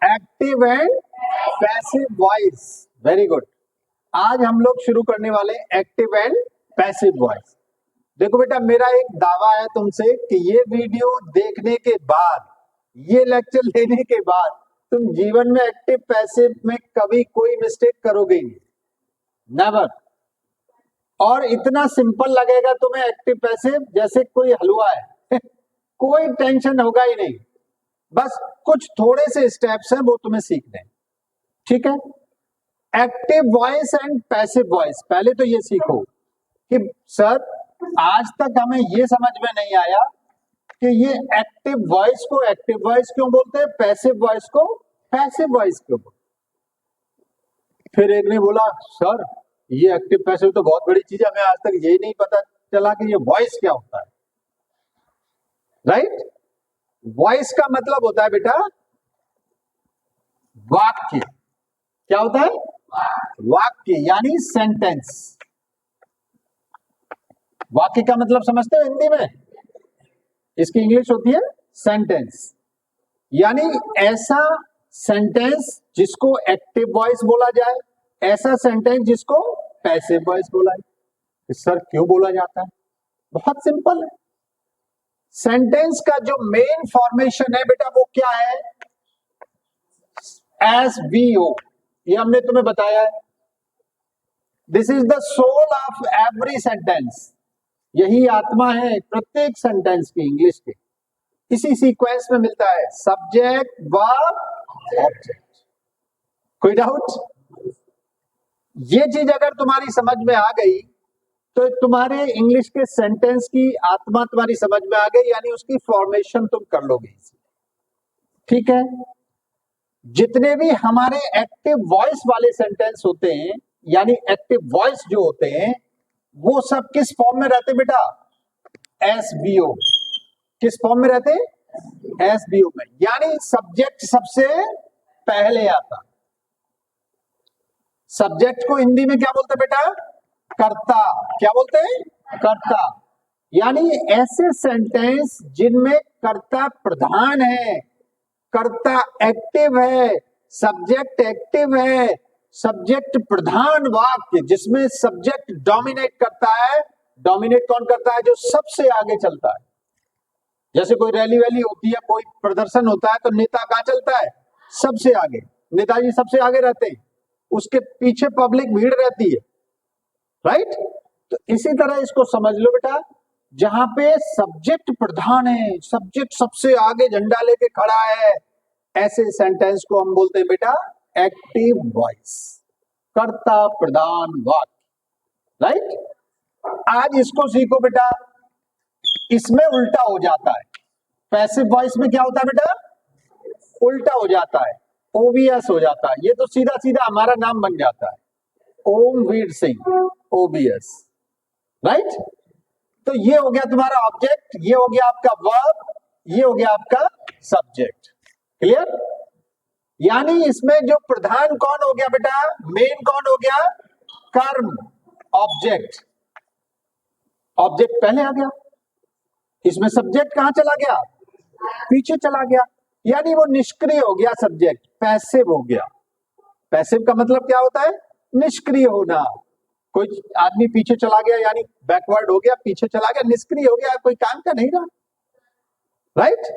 Active and passive voice. Very good. आज हम लोग शुरू करने वाले एक्टिव एंड पैसिव वॉइस। देखो बेटा, मेरा एक दावा है तुमसे कि ये वीडियो देखने के बाद, ये लेक्चर लेने के बाद तुम जीवन में एक्टिव पैसिव में कभी कोई मिस्टेक करोगे नहीं, नेवर। और इतना सिंपल लगेगा तुम्हें एक्टिव पैसिव, जैसे कोई हलवा है कोई टेंशन होगा ही नहीं। बस कुछ थोड़े से स्टेप्स हैं, वो तुम्हें सीखने हैं, ठीक है। Active voice and passive voice, पहले तो ये सीखो कि सर आज तक हमें ये समझ में नहीं आया कि ये एक्टिव वॉइस को एक्टिव वॉइस क्यों बोलते हैं, पैसिव वॉइस को पैसिव वॉइस क्यों बोलते हैं। फिर एक ने बोला सर ये एक्टिव पैसिव तो बहुत बड़ी चीज है, हमें आज तक यही नहीं पता चला कि ये वॉइस क्या होता है। राइट? वॉइस का मतलब होता है बेटा वाक्य। क्या होता है? वाक्य यानी सेंटेंस। वाक्य का मतलब समझते हो हिंदी में? इसकी इंग्लिश होती है सेंटेंस। यानी ऐसा सेंटेंस जिसको एक्टिव वॉइस बोला जाए, ऐसा सेंटेंस जिसको पैसिव वॉइस बोला जाए। सर क्यों बोला जाता है? बहुत सिंपल है। सेंटेंस का जो मेन फॉर्मेशन है बेटा वो क्या है? SVO, ये हमने तुम्हें बताया है। This is the soul of every sentence. यही आत्मा है प्रत्येक सेंटेंस की, इंग्लिश के। इसी सीक्वेंस में मिलता है सब्जेक्ट, वर्ब, ऑब्जेक्ट। कोई डाउट? ये चीज अगर तुम्हारी समझ में आ गई तो तुम्हारे इंग्लिश के सेंटेंस की आत्मा तुम्हारी समझ में आ गई, यानी उसकी फॉर्मेशन तुम कर लोगे। ठीक है। जितने भी हमारे एक्टिव वॉइस वाले सेंटेंस होते हैं, यानी एक्टिव वॉइस जो होते हैं, वो सब किस फॉर्म में रहते बेटा? SVO। किस फॉर्म में रहते? SVO में। यानी सब्जेक्ट सबसे पहले आता। सब्जेक्ट को हिंदी में क्या बोलते बेटा? कर्ता। क्या बोलते हैं? कर्ता। यानी ऐसे सेंटेंस जिनमें कर्ता प्रधान है, कर्ता एक्टिव है, सब्जेक्ट एक्टिव है, सब्जेक्ट प्रधान वाक्य जिसमें सब्जेक्ट डोमिनेट करता है। डोमिनेट कौन करता है? जो सबसे आगे चलता है। जैसे कोई रैली वैली होती है, कोई प्रदर्शन होता है, तो नेता कहां चलता है? सबसे आगे। नेताजी सबसे आगे रहते हैं, उसके पीछे पब्लिक भीड़ रहती है। राइट? तो इसी तरह इसको समझ लो बेटा, जहां पे सब्जेक्ट प्रधान है, सब्जेक्ट सबसे आगे झंडा लेके खड़ा है, ऐसे सेंटेंस को हम बोलते हैं बेटा एक्टिव वॉइस, कर्ता प्रधान वाक्य। राइट? आज इसको सीखो बेटा। इसमें उल्टा हो जाता है। पैसिव वॉइस में क्या होता है बेटा? उल्टा हो जाता है, ओबीएस हो जाता है। ये तो सीधा सीधा हमारा नाम बन जाता है, ओमवीर सिंह, ओबीएस। राइट? तो ये हो गया तुम्हारा ऑब्जेक्ट, ये हो गया आपका वर्ब, ये हो गया आपका सब्जेक्ट। क्लियर? यानी इसमें जो प्रधान कौन हो गया बेटा? मेन कौन हो गया? कर्म, ऑब्जेक्ट। ऑब्जेक्ट पहले आ गया, इसमें सब्जेक्ट कहां चला गया? पीछे चला गया। यानी वो निष्क्रिय हो गया, सब्जेक्ट पैसिव हो गया। पैसिव का मतलब क्या होता है? निष्क्रिय होना। कोई आदमी पीछे चला गया यानी बैकवर्ड हो गया, पीछे चला गया, निष्क्रिय हो गया, कोई काम का नहीं रहा। राइट?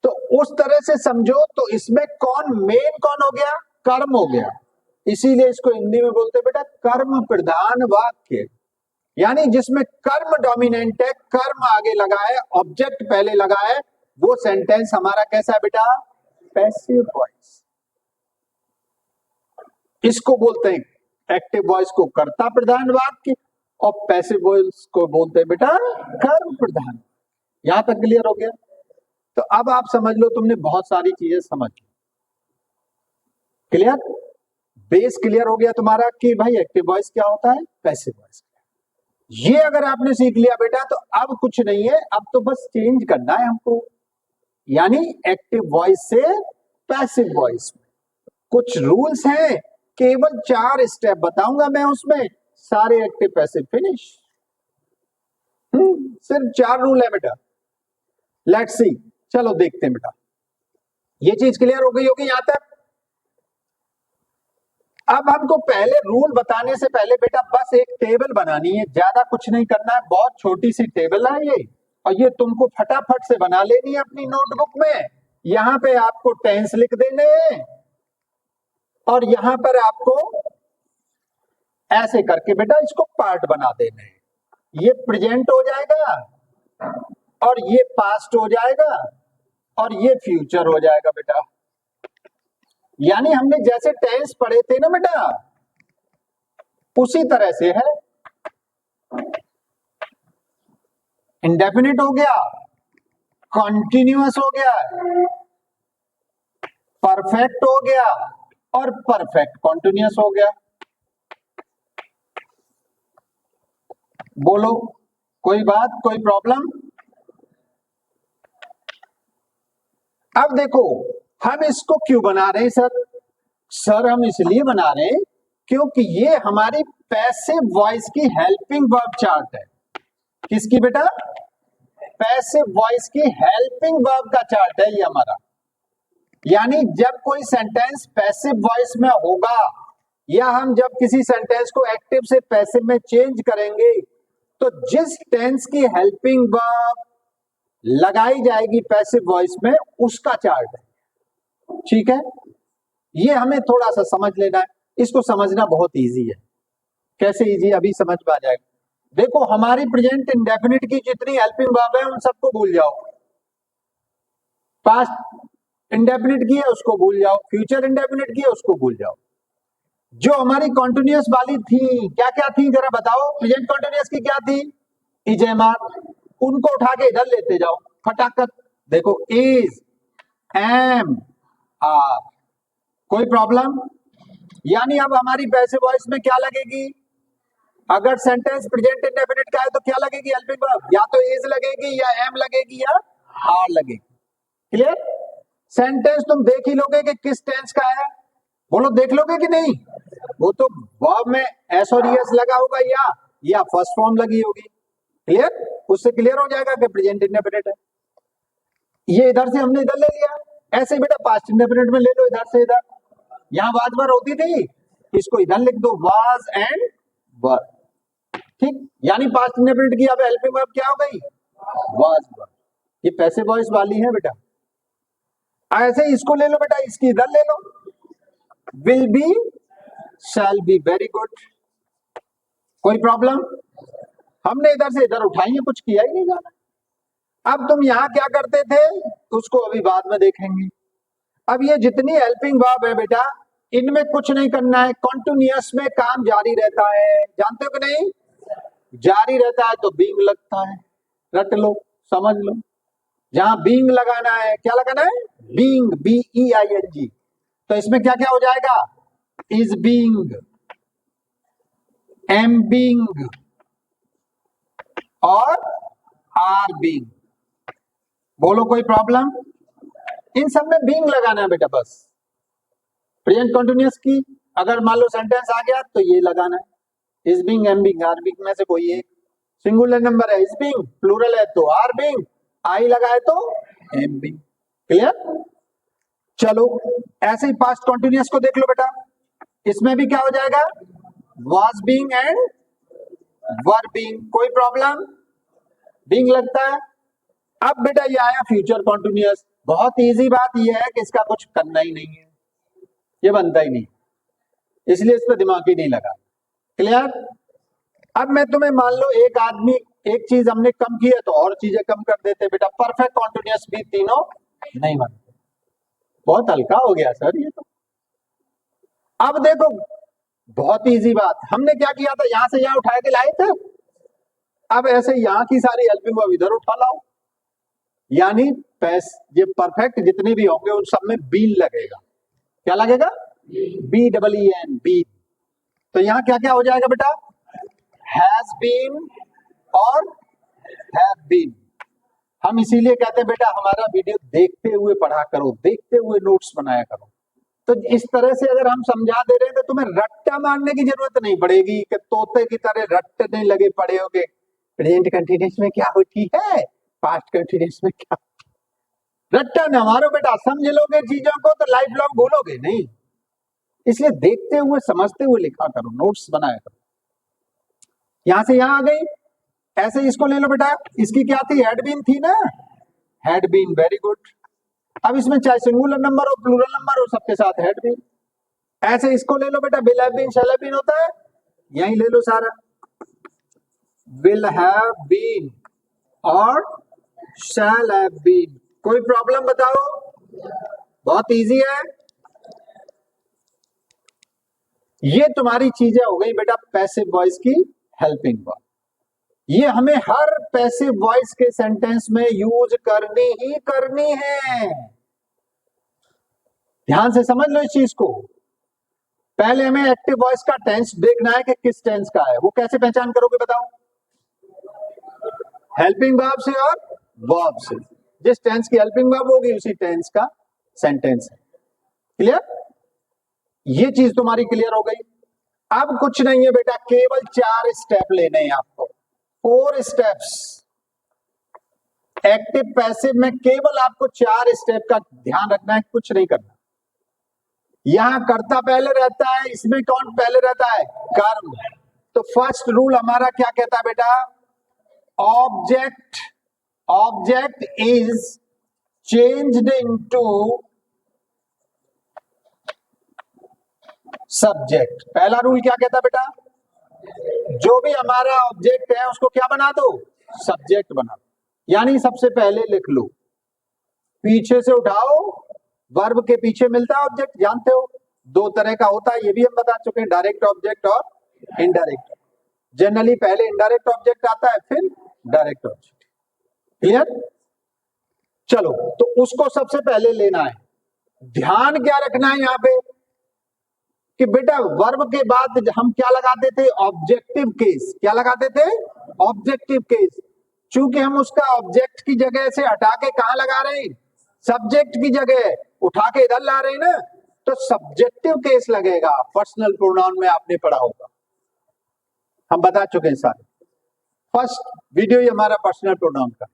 तो उस तरह से समझो। तो इसमें कौन मेन कौन हो गया? कर्म हो गया। इसीलिए इसको हिंदी में बोलते बेटा कर्म प्रधान वाक्य। यानी जिसमें कर्म डोमिनेंट है, कर्म आगे लगा है, ऑब्जेक्ट पहले लगा है, वो सेंटेंस हमारा कैसा है बेटा? Passive voice. इसको बोलते हैं एक्टिव वॉइस को कर्ता प्रधान वाक्य, और पैसिव वॉइस को बोलते हैं बेटा कर्म प्रधान। यहां तक क्लियर हो गया? तो अब आप समझ लो, तुमने बहुत सारी चीजें समझ ली। क्लियर? बेस क्लियर हो गया तुम्हारा कि भाई एक्टिव वॉइस क्या होता है, पैसिव वॉइस। ये अगर आपने सीख लिया बेटा, तो अब कुछ नहीं है, अब तो बस चेंज करना है हमको। यानी एक्टिव वॉइस से पैसिव वॉइस में कुछ रूल्स हैं, केवल 4 स्टेप बताऊंगा मैं, उसमें सारे एक्टिव पैसिव फिनिश। सिर्फ 4 रूल है बेटा। लेट्स सी, चलो देखते हैं बेटा। ये चीज क्लियर हो गई होगी यहां तक। अब हमको पहले रूल बताने से पहले बेटा बस एक टेबल बनानी है, ज्यादा कुछ नहीं करना है, बहुत छोटी सी टेबल है ये, और ये तुमको फटाफट से बना लेनी है अपनी नोटबुक में। यहां पे आपको टेंस लिख देने हैं और यहां पर आपको ऐसे करके बेटा इसको पार्ट बना देने हैं। ये प्रेजेंट हो जाएगा और ये पास्ट हो जाएगा और ये फ्यूचर हो जाएगा बेटा। यानी हमने जैसे टेंस पढ़े थे ना बेटा, उसी तरह से है। इंडेफिनिट हो गया, कॉन्टिन्यूअस हो गया, परफेक्ट हो गया और परफेक्ट कॉन्टिन्यूअस हो गया। बोलो कोई बात, कोई प्रॉब्लम? अब देखो हम इसको क्यों बना रहे हैं सर? सर हम इसलिए बना रहे हैं क्योंकि ये हमारी पैसिव वॉइस की हेल्पिंग वर्ब चार्ट है। किसकी बेटा? पैसिव वॉइस की हेल्पिंग वर्ब का चार्ट है ये हमारा। यानी जब कोई सेंटेंस पैसिव वॉइस में होगा या हम जब किसी सेंटेंस को एक्टिव से पैसिव में चेंज करेंगे तो जिस टेंस की हेल्पिंग वर्ब लगाई जाएगी पैसिव वॉइस में उसका चार्ट है। ठीक है, ये हमें थोड़ा सा समझ लेना है, इसको समझना बहुत इजी है। कैसे इजी? अभी समझ में आ जाएगा। देखो हमारी प्रेजेंट इंडेफिनिट की जितनी हेल्पिंग वर्ब है उन सबको भूल जाओ। पास्ट इंडेफिनिट की है उसको भूल जाओ, फ्यूचर इंडेफिनिट की है उसको भूल जाओ। जो हमारी कॉन्टिन्यूअस वाली थी क्या क्या थी जरा बताओ? प्रेजेंट कॉन्टिन्यूअस की क्या थी? इजेमार, उनको उठा के इधर लेते जाओ फटाफट। देखो इज, एम, आर, कोई प्रॉब्लम? यानी अब हमारी पैसिव वॉइस में क्या लगेगी? अगर सेंटेंस प्रेजेंट इंडेफिनिट का है तो क्या लगेगी हेल्पिंग वर्ब? या तो इज लगेगी या एम लगेगी या आर लगेगी। क्लियर? सेंटेंस तुम देख ही लोगे कि किस टेंस का है। बोलो देख लोगे कि नहीं? वो तो वर्ब में एस और ईएस लगा होगा या फर्स्ट फॉर्म लगी होगी। क्लियर? उससे क्लियर हो जाएगा कि प्रेजेंट इंडेफिनिट है। ये इधर से हमने इधर ले लिया, ऐसे ही बेटा पास्ट इंडेफिनिट में ले लो इधर से इधर। यहां वाज वर होती थी, इसको इधर लिख दो वाज एंड वर। ठीक, यानी पास्ट इंडेफिनिट की अब हेल्पिंग वर्ब क्या हो गई? वाज वर। ये पैसिव वॉइस वाली है बेटा। ऐसे ही इसको ले लो बेटा, इसकी इधर ले लो, will be, shall be. Very good, कोई प्रॉब्लम? हमने इधर से इधर उठाई है, कुछ किया ही नहीं जाना। अब तुम यहां क्या करते थे उसको अभी बाद में देखेंगे। अब ये जितनी हेल्पिंग वर्ब है बेटा इनमें कुछ नहीं करना है, कॉन्टिन्यूअस में काम जारी रहता है। जानते हो कि नहीं? जारी रहता है तो बीइंग लगता है, रट लो, समझ लो। जहां बीइंग लगाना है, क्या लगाना है? Being, BEING। तो इसमें क्या क्या हो जाएगा? इज बीइंग, एम बीइंग और आर बीइंग। बोलो कोई प्रॉब्लम? इन सब में बीइंग लगाना है बेटा बस। प्रेजेंट कंटिन्यूअस की अगर मान लो सेंटेंस आ गया तो ये लगाना है, is being, am being, are being में से कोई एक। सिंगुलर नंबर है इज बीइंग, प्लूरल है तो आर बीइंग, आई लगा है तो एम बीइंग। क्लियर? चलो ऐसे ही पास्ट कंटिन्यूअस को देख लो बेटा, इसमें भी क्या हो जाएगा? Was being and were being. कोई प्रॉब्लम? बीइंग लगता है। अब बेटा ये आया फ्यूचर कंटिन्यूअस। बहुत इजी बात ये है कि इसका कुछ करना ही नहीं है, ये बनता ही नहीं, इसलिए इस पर दिमाग ही नहीं लगा। क्लियर? अब मैं तुम्हें मान लो एक आदमी, एक चीज हमने कम की है तो और चीजें कम कर देते बेटा। परफेक्ट कंटिन्यूअस भी तीनों नहीं बनते। बहुत हल्का हो गया सर ये तो। अब देखो बहुत इजी बात, हमने क्या किया था, यहां से यहां उठा के लाए थे। अब ऐसे यहां की सारी हेल्पिंग वर्ब इधर उठा लाओ, यानी ये परफेक्ट जितने भी होंगे उन सब में बीन लगेगा। क्या लगेगा? BEEN, been. तो यहां क्या क्या हो जाएगा बेटा? हैज बीन और हैव बीन। हम इसीलिए कहते हैं बेटा हमारा वीडियो देखते हुए पढ़ा करो, देखते हुए नोट्स बनाया करो। तो इस तरह से अगर हम समझा दे रहे हैं तो तुम्हें रट्टा मारने की जरूरत नहीं पड़ेगी कि तोते की तरह रट्टे लगे पड़े होगे। प्रेजेंट कंटिन्यूअस में क्या होती है, पास्ट कंटिन्यूअस में क्या। रट्टा न मारो बेटा, समझ लोगे चीजों को तो लाइफ लॉन्ग भूलोगे नहीं, इसलिए देखते हुए समझते हुए लिखा करो, नोट्स बनाया करो। यहां से यहां आ गई, ऐसे इसको ले लो बेटा, इसकी क्या थी, हैड बीन थी ना, हैड बीन, वेरी गुड। अब इसमें चाहे सिंगुलर नंबर हो प्लूरल नंबर हो, सबके साथ हैड बीन। ऐसे इसको ले लो बेटा, will have been, shall have been होता है, यही ले लो सारा, विल हैव बीन और शैल हैव बीन। कोई प्रॉब्लम बताओ, बहुत इजी है। ये तुम्हारी चीजें हो गई बेटा पैसिव वॉइस की हेल्पिंग वर्ब। ये हमें हर पैसिव वॉइस के सेंटेंस में यूज करनी ही करनी है, ध्यान से समझ लो इस चीज को। पहले हमें एक्टिव वॉइस का टेंस देखना है कि किस टेंस का है, वो कैसे पहचान करोगे बताओ, हेल्पिंग वर्ब से और वर्ब से। जिस टेंस की हेल्पिंग वर्ब होगी उसी टेंस का सेंटेंस है। क्लियर, ये चीज तुम्हारी क्लियर हो गई। अब कुछ नहीं है बेटा, केवल 4 स्टेप लेने हैं आपको, 4 स्टेप्स। एक्टिव पैसिव में केवल आपको 4 स्टेप का ध्यान रखना है, कुछ नहीं करना। यहां कर्ता पहले रहता है, इसमें कौन पहले रहता है, कर्म। तो फर्स्ट रूल हमारा क्या कहता है बेटा, object is changed into subject. पहला रूल क्या कहता है बेटा, जो भी हमारा ऑब्जेक्ट है उसको क्या बना दो, सब्जेक्ट बना दो। यानी सबसे पहले लिख लो, पीछे से उठाओ, वर्ब के पीछे मिलता है ऑब्जेक्ट, जानते हो 2 तरह का होता है, ये भी हम बता चुके हैं, डायरेक्ट ऑब्जेक्ट और इनडायरेक्ट। जनरली पहले इनडायरेक्ट ऑब्जेक्ट आता है, फिर डायरेक्ट ऑब्जेक्ट। क्लियर, चलो तो उसको सबसे पहले लेना है। ध्यान क्या रखना है यहां पे कि बेटा वर्ब के बाद हम क्या लगाते थे, ऑब्जेक्टिव केस। क्या लगाते थे, ऑब्जेक्टिव केस। चूंकि हम उसका ऑब्जेक्ट की जगह से हटा के कहां लगा रहे हैं, सब्जेक्ट की जगह उठा के इधर ला रहे हैं ना, तो सब्जेक्टिव केस लगेगा। पर्सनल प्रोनाउन में आपने पढ़ा होगा, हम बता चुके हैं सारे। फर्स्ट वीडियो ही हमारा पर्सनल प्रोनाउन का,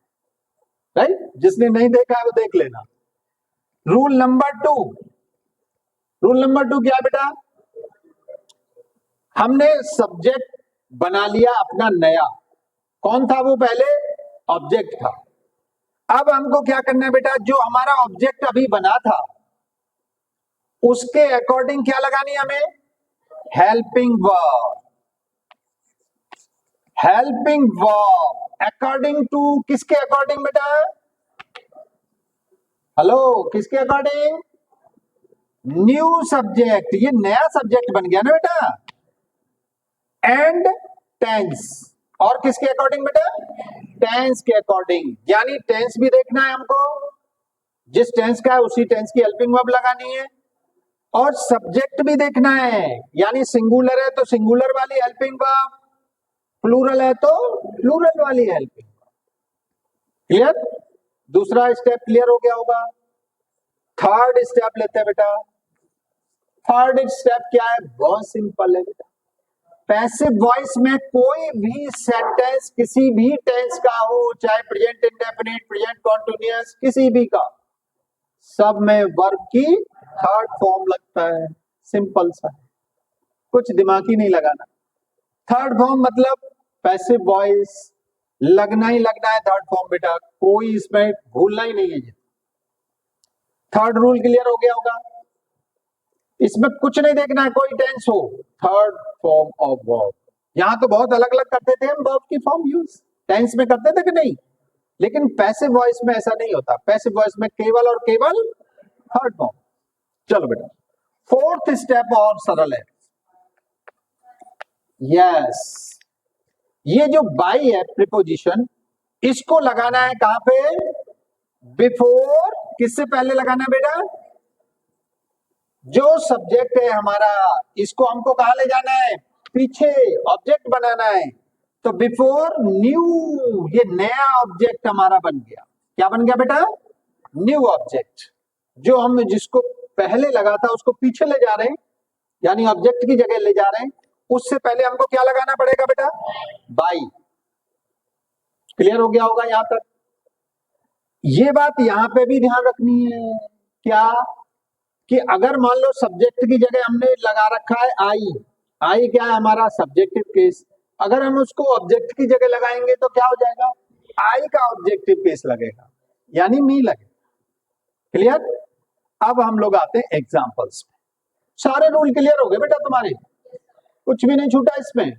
राइट, जिसने नहीं देखा है वो देख लेना। रूल नंबर 2 क्या है बेटा, हमने सब्जेक्ट बना लिया अपना नया, कौन था वो, पहले ऑब्जेक्ट था। अब हमको क्या करना है बेटा, जो हमारा ऑब्जेक्ट अभी बना था उसके अकॉर्डिंग क्या लगानी है हमें, helping verb. Helping verb according to, किसके अकॉर्डिंग बेटा, हेलो, किसके अकॉर्डिंग, न्यू सब्जेक्ट। ये नया सब्जेक्ट बन गया ना बेटा, एंड टेंस। और किसके अकॉर्डिंग बेटा, टेंस के अकॉर्डिंग। यानी टेंस भी देखना है हमको, जिस टेंस का है उसी टेंस की हेल्पिंग वर्ब लगानी है, और सब्जेक्ट भी देखना है, यानी सिंगुलर है तो सिंगुलर वाली हेल्पिंग वर्ब, प्लूरल है तो प्लूरल वाली हेल्पिंग वर्ब। क्लियर, दूसरा स्टेप क्लियर हो गया होगा। थर्ड स्टेप लेते हैं बेटा। थर्ड स्टेप क्या है, बहुत सिंपल है बेटा। पैसिव वॉइस में कोई भी सेंटेंस किसी भी टेंस का हो, चाहे प्रेजेंट इंडेफिनिट, प्रेजेंट कॉन्टिन्यूअस, किसी भी का, सब में वर्ब की थर्ड फॉर्म लगता है। सिंपल सा, कुछ दिमाग ही नहीं लगाना। थर्ड फॉर्म मतलब पैसिव वॉइस लगना ही लगना है थर्ड फॉर्म बेटा, कोई इसमें भूलना ही नहीं है। थर्ड रूल क्लियर हो गया होगा, इसमें कुछ नहीं देखना है, कोई टेंस हो, थर्ड फॉर्म ऑफ वर्ब। यहां तो बहुत अलग अलग करते थे हम वर्ब की फॉर्म यूज, टेंस में करते थे कि नहीं, लेकिन पैसिव वॉइस में ऐसा नहीं होता। पैसिव वॉइस में केवल और केवल थर्ड फॉर्म। चलो बेटा, फोर्थ स्टेप और सरल है। यस, ये जो बाई है प्रीपोजिशन, इसको लगाना है कहां पे, बिफोर। किससे पहले लगाना है बेटा, जो सब्जेक्ट है हमारा, इसको हमको कहां ले जाना है, पीछे, ऑब्जेक्ट बनाना है। तो बिफोर न्यू, ये नया ऑब्जेक्ट हमारा बन गया। क्या बन गया बेटा, न्यू ऑब्जेक्ट। जो हम जिसको पहले लगा था उसको पीछे ले जा रहे हैं, यानी ऑब्जेक्ट की जगह ले जा रहे हैं। उससे पहले हमको क्या लगाना पड़ेगा बेटा, बाई। क्लियर हो गया होगा यहां तक। ये बात यहां पे भी ध्यान रखनी है क्या, कि अगर मान लो सब्जेक्ट की जगह हमने लगा रखा है आई, आई क्या है हमारा सब्जेक्टिव केस, अगर हम उसको ऑब्जेक्ट की जगह लगाएंगे तो क्या हो जाएगा, आई का ऑब्जेक्टिव केस लगेगा, यानी मी लगेगा। क्लियर। अब हम लोग आते हैं एग्जांपल्स में। सारे रूल क्लियर हो गए बेटा तुम्हारे, कुछ भी नहीं छूटा इसमें,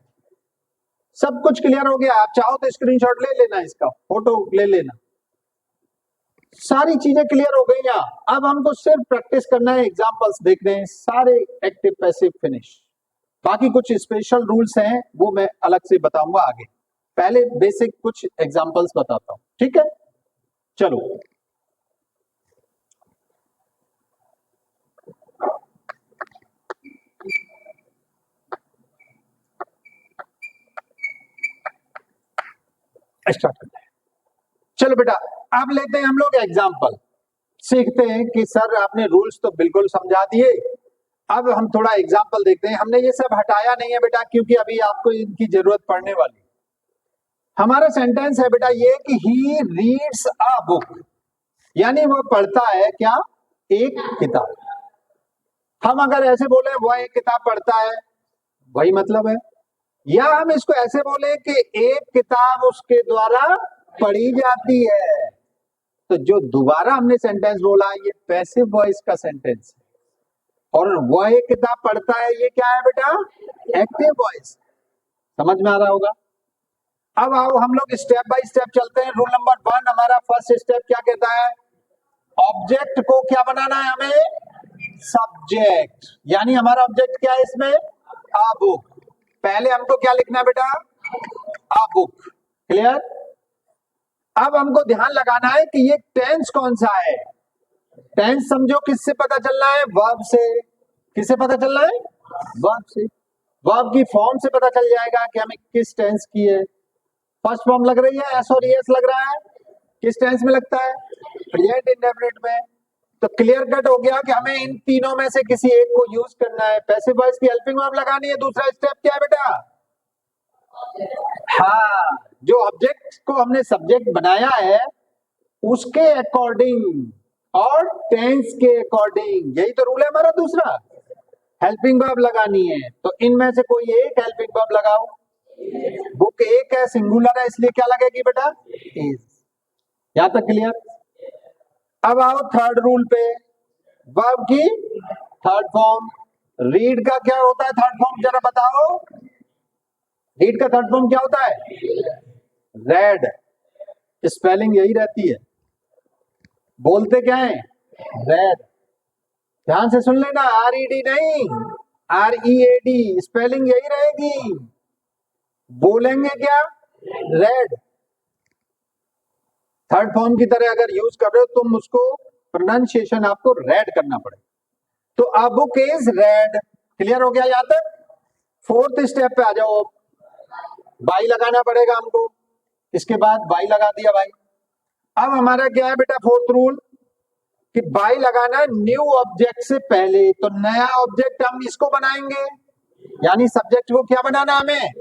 सब कुछ क्लियर हो गया। आप चाहो तो स्क्रीनशॉट ले लेना, इसका फोटो ले लेना, सारी चीजें क्लियर हो गई यहाँ। अब हमको सिर्फ प्रैक्टिस करना है, एग्जांपल्स देखने हैं, सारे एक्टिव पैसिव फिनिश। बाकी कुछ स्पेशल रूल्स हैं वो मैं अलग से बताऊंगा आगे, पहले बेसिक कुछ एग्जांपल्स बताता हूं, ठीक है। चलो स्टार्ट करते हैं। चलो बेटा अब लेते हैं हम लोग एग्जांपल, सीखते हैं कि सर आपने रूल्स तो बिल्कुल समझा दिए, अब हम थोड़ा एग्जांपल देखते हैं। हमने ये सब हटाया नहीं है बेटा, क्योंकि अभी आपको इनकी जरूरत पड़ने वाली। हमारा सेंटेंस है बेटा ये कि ही रीड्स अ बुक, यानी वो पढ़ता है क्या, एक किताब। हम अगर ऐसे बोले वह एक किताब पढ़ता है, वही मतलब है। या हम इसको ऐसे बोले कि एक किताब उसके द्वारा पढ़ी जाती है, तो जो दोबारा हमने सेंटेंस बोला ये पैसिव वॉइस का सेंटेंस है, और वह एक किताब पढ़ता है ये क्या है बेटा, एक्टिव वॉइस। समझ में आ रहा होगा। अब आओ हम लोग स्टेप बाय स्टेप चलते हैं। रूल नंबर 1 हमारा फर्स्ट स्टेप क्या कहता है, ऑब्जेक्ट को क्या बनाना है हमें, सब्जेक्ट, यानी हमारा ऑब्जेक्ट क्या है इसमें, अ बुक। पहले हमको क्या लिखना है बेटा, अ बुक। क्लियर। अब हमको ध्यान लगाना है कि ये टेंस कौन सा है। टेंस समझो किससे पता चलना है, वर्ब से। किससे पता चलना है, वर्ब से। वर्ब की फॉर्म से पता चल जाएगा कि हमें किस टेंस की है। फर्स्ट फॉर्म लग रही है एस और एस लग रहा है, किस टेंस में लगता है, प्रेजेंट इंडेफिनिट में। तो क्लियर कट हो गया कि हमें इन तीनों में से किसी एक को यूज करना है। पैसिव वॉइस की हेल्पिंग वर्ब लगानी है। दूसरा स्टेप क्या है बेटा, हाँ, जो ऑब्जेक्ट को हमने सब्जेक्ट बनाया है उसके अकॉर्डिंग और टेंस के अकॉर्डिंग, यही तो रूल है हमारा दूसरा, हेल्पिंग वर्ब लगानी है। तो इनमें से कोई एक हेल्पिंग वर्ब लगाओ। बुक एक है, सिंगुलर है, इसलिए क्या लगेगी बेटा, इज। यहां तक क्लियर। अब आओ थर्ड रूल पे, वर्ब की थर्ड फॉर्म। रीड का क्या होता है थर्ड फॉर्म, जरा बताओ। रीड का थर्ड फॉर्म क्या होता है, रेड। स्पेलिंग यही रहती है, बोलते क्या है, रेड। ध्यान से सुन लेना, RED नहीं, READ, स्पेलिंग यही रहेगी, बोलेंगे क्या, रेड। थर्ड फॉर्म की तरह अगर यूज कर रहे हो तुम उसको प्रोनाउंसिएशन आपको रेड करना पड़ेगा। तो a book is red. Clear हो गया यहां तक। फोर्थ स्टेप पे आ जाओ, बाई लगाना पड़ेगा हमको। इसके बाद बाई लगा दिया भाई। अब हमारा क्या है बेटा फोर्थ रूल, कि बाई लगाना है न्यू ऑब्जेक्ट से पहले। तो नया ऑब्जेक्ट हम इसको बनाएंगे, यानी सब्जेक्ट को क्या बनाना है, हमें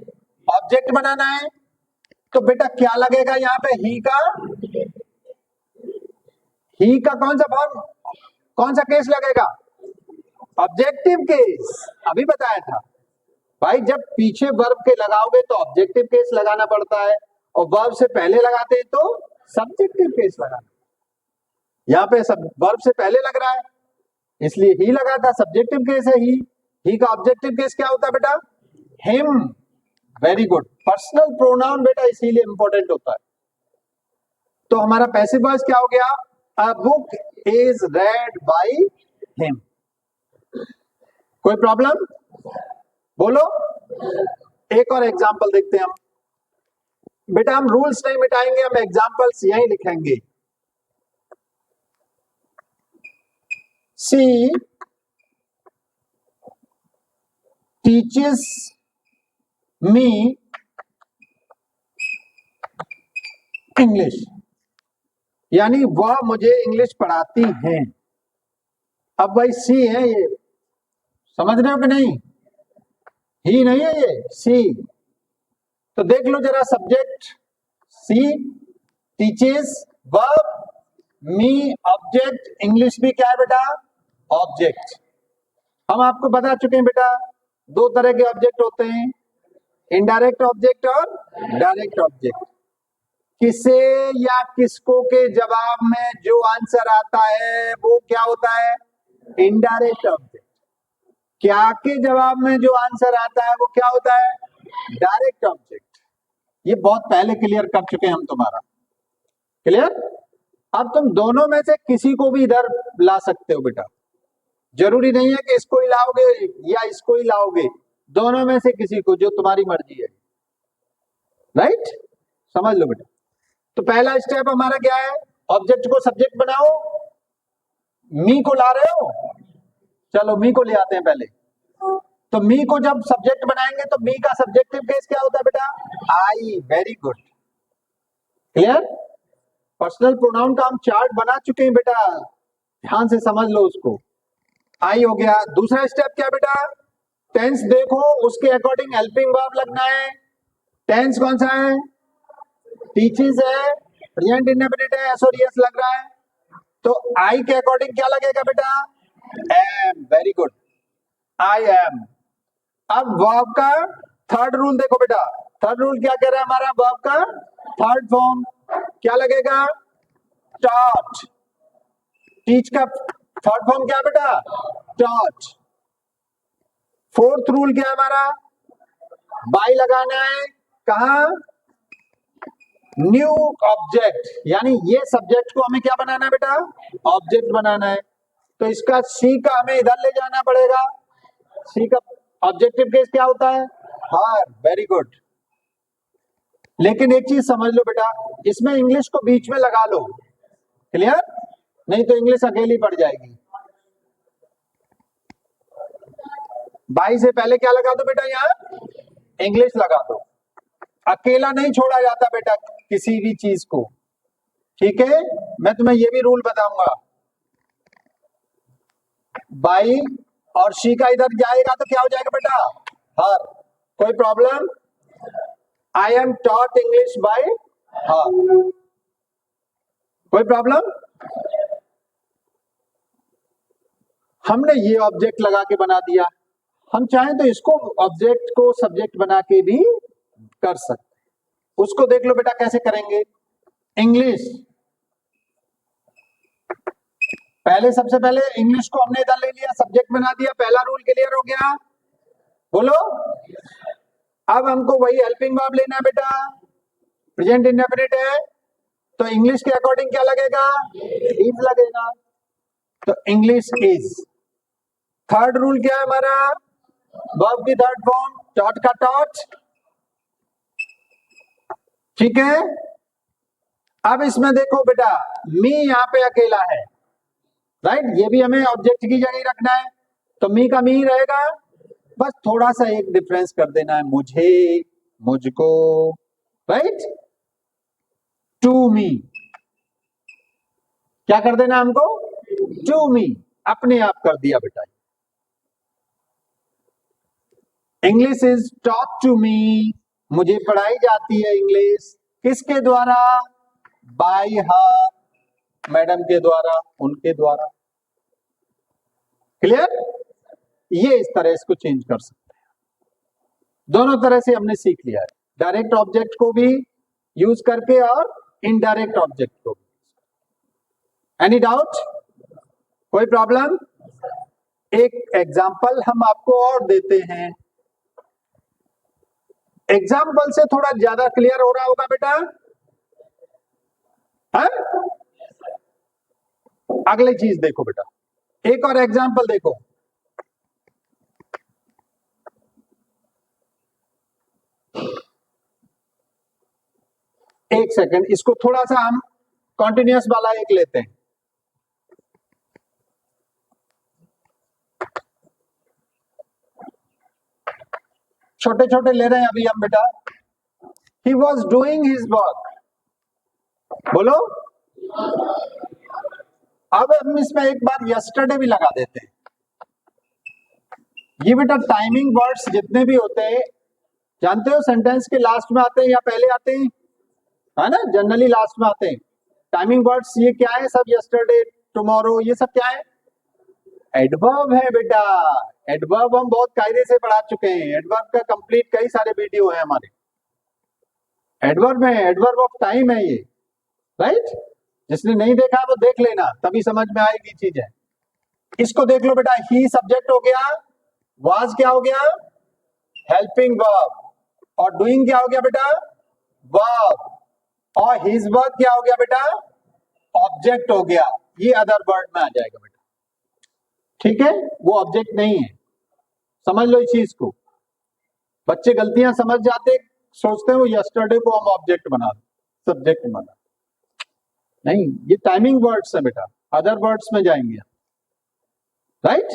ऑब्जेक्ट बनाना है। तो बेटा क्या लगेगा यहाँ पे, ही का कौन सा फॉर्म, कौन सा केस लगेगा, ऑब्जेक्टिव केस। अभी बताया था भाई, जब पीछे वर्ब के लगाओगे तो ऑब्जेक्टिव केस लगाना पड़ता है, और वर्ब से पहले लगाते हैं तो सब्जेक्टिव केस लगाना। यहाँ पे सब वर्ब से पहले लग रहा है इसलिए ही लगा था, सब्जेक्टिव केस है ही का ऑब्जेक्टिव केस क्या होता है बेटा, him. Very good, personal pronoun बेटा इसीलिए इंपॉर्टेंट होता है। तो हमारा पैसिव वॉइस क्या हो गया, a book is red by him. कोई प्रॉब्लम, बोलो। एक और एग्जांपल देखते हैं हम। बेटा हम रूल्स नहीं मिटाएंगे, हम एग्जांपल्स यहीं लिखेंगे। सी टीचेस मी इंग्लिश, यानी वह मुझे इंग्लिश पढ़ाती हैं। अब भाई सी है ये, समझ रहे हो कि नहीं, ही नहीं है ये, सी। तो देख लो जरा, सब्जेक्ट सी, टीचेस, वर्ब मी ऑब्जेक्ट, इंग्लिश भी क्या है बेटा? ऑब्जेक्ट। हम आपको बता चुके हैं बेटा, दो तरह के ऑब्जेक्ट होते हैं, इनडायरेक्ट ऑब्जेक्ट और डायरेक्ट ऑब्जेक्ट। किसे या किसको के जवाब में जो आंसर आता है वो क्या होता है? Indirect object. क्या के जवाब में जो आंसर आता है वो क्या होता है? Direct object. ये बहुत पहले क्लियर कर चुके हैं हम तुम्हारा। क्लियर? अब तुम दोनों में से किसी को भी इधर ला सकते हो बेटा, जरूरी नहीं है कि इसको ही लाओगे या इसको ही लाओगे, दोनों में से किसी को, जो तुम्हारी मर्जी है। राइट? समझ लो बेटा। तो पहला स्टेप हमारा क्या है? ऑब्जेक्ट को सब्जेक्ट बनाओ। मी को ला रहे हो, चलो मी को ले आते हैं पहले। तो मी को जब सब्जेक्ट बनाएंगे तो मी का सब्जेक्टिव केस क्या होता है बेटा? I. Very good. Clear? Personal pronoun का हम चार्ट बना चुके हैं बेटा, ध्यान से समझ लो उसको। आई हो गया। दूसरा स्टेप क्या बेटा? टेंस देखो, उसके अकॉर्डिंग हेल्पिंग वर्ब लगना है। टेंस कौन सा है? टीचीज है, प्रेजेंट इंडेफिनिट है, एस और एस लग रहा है। तो आई के अकॉर्डिंग क्या लगेगा बेटा? Am. Very good, I am. अब वर्ब का थर्ड रूल देखो बेटा। थर्ड रूल क्या कह रहा है हमारा? वर्ब का थर्ड फॉर्म क्या लगेगा? टॉट। टीच का थर्ड फॉर्म क्या है बेटा? टॉट। फोर्थ रूल क्या है हमारा? बाय लगाना है। कहा? न्यू ऑब्जेक्ट, यानी ये सब्जेक्ट को हमें क्या बनाना है बेटा? ऑब्जेक्ट बनाना है। तो इसका सी का हमें इधर ले जाना पड़ेगा। सी का ऑब्जेक्टिव केस क्या होता है? हर। Very good. लेकिन एक चीज समझ लो बेटा, इसमें इंग्लिश को बीच में लगा लो। क्लियर? नहीं तो इंग्लिश अकेली पड़ जाएगी। बाई से पहले क्या लगा दो बेटा? यहाँ इंग्लिश लगा दो। अकेला नहीं छोड़ा जाता बेटा किसी भी चीज को। ठीक है? मैं तुम्हें ये भी रूल बताऊंगा। बाई और शी का इधर जाएगा तो क्या हो जाएगा बेटा? हर। कोई problem? I am taught English by हर। कोई प्रॉब्लम? हमने ये ऑब्जेक्ट लगा के बना दिया। हम चाहें तो इसको ऑब्जेक्ट को सब्जेक्ट बना के भी कर सकते। उसको देख लो बेटा कैसे करेंगे। इंग्लिश, पहले सबसे पहले इंग्लिश को हमने इधर ले लिया, सब्जेक्ट बना दिया। पहला रूल क्लियर हो गया? बोलो। अब हमको वही हेल्पिंग वर्ब लेना है बेटा, प्रेजेंट इंडेफिनिट है, तो इंग्लिश के अकॉर्डिंग क्या लगेगा? इज लगेगा। तो इंग्लिश इज। थर्ड रूल क्या है हमारा? वर्ब की थर्ड फॉर्म टॉट का टॉट। ठीक है? अब इसमें देखो बेटा, मी यहां पे अकेला है। राइट? ये भी हमें ऑब्जेक्ट की जगह रखना है, तो मी का मी रहेगा। बस थोड़ा सा एक डिफरेंस कर देना है, मुझे, मुझको। राइट? टू मी, क्या कर देना हमको? To me. अपने आप कर दिया बेटा। English is taught to me, मुझे पढ़ाई जाती है इंग्लिश। किसके द्वारा? बाय हर, मैडम के द्वारा, उनके द्वारा। क्लियर? ये इस तरह इसको चेंज कर सकते हैं। दोनों तरह से हमने सीख लिया है, डायरेक्ट ऑब्जेक्ट को भी यूज करके और इनडायरेक्ट ऑब्जेक्ट को भी। Any doubt? कोई प्रॉब्लम? एक एग्जाम्पल हम आपको और देते हैं। एग्जाम्पल से थोड़ा ज्यादा क्लियर हो रहा होगा बेटा। है? अगली चीज देखो बेटा, एक और एग्जाम्पल देखो। एक सेकंड, इसको थोड़ा सा हम कॉन्टिन्यूअस वाला एक लेते हैं। छोटे छोटे ले रहे हैं अभी हम बेटा। He was doing his work. बोलो। अब हम इसमें एक बार यस्टरडे भी लगा देते हैं। ये बेटा टाइमिंग वर्ड्स जितने भी होते हैं, जानते हो सेंटेंस के लास्ट में आते हैं या पहले आते हैं? है ना? जनरली लास्ट में आते हैं। टाइमिंग वर्ड्स ये क्या है सब, यस्टरडे, टुमारो, ये सब क्या है, एडवर्ब है बेटा। एडवर्ब हम बहुत कायदे से पढ़ा चुके हैं, एडवर्ब का कंप्लीट कई सारे वीडियो है हमारे। एडवर्ब है, एडवर्ब ऑफ टाइम है ये, राइट। जिसने नहीं देखा वो देख लेना, तभी समझ में आएगी चीजें। इसको देख लो बेटा, ही सब्जेक्ट हो गया, वाज क्या हो गया, हेल्पिंग वर्ब, और डूइंग क्या हो गया बेटा, वर्ब, और हिज वर्क क्या हो गया बेटा, ऑब्जेक्ट हो गया। ये अदर वर्ड में आ जाएगा बेटा, ठीक है, वो ऑब्जेक्ट नहीं है, समझ लो इस चीज को। बच्चे गलतियां समझ जाते, सोचते हैं वो यस्टरडे को हम ऑब्जेक्ट बना दो, सब्जेक्ट बना, नहीं, ये टाइमिंग वर्ड्स है बेटा, अदर वर्ड्स में जाएंगे, राइट।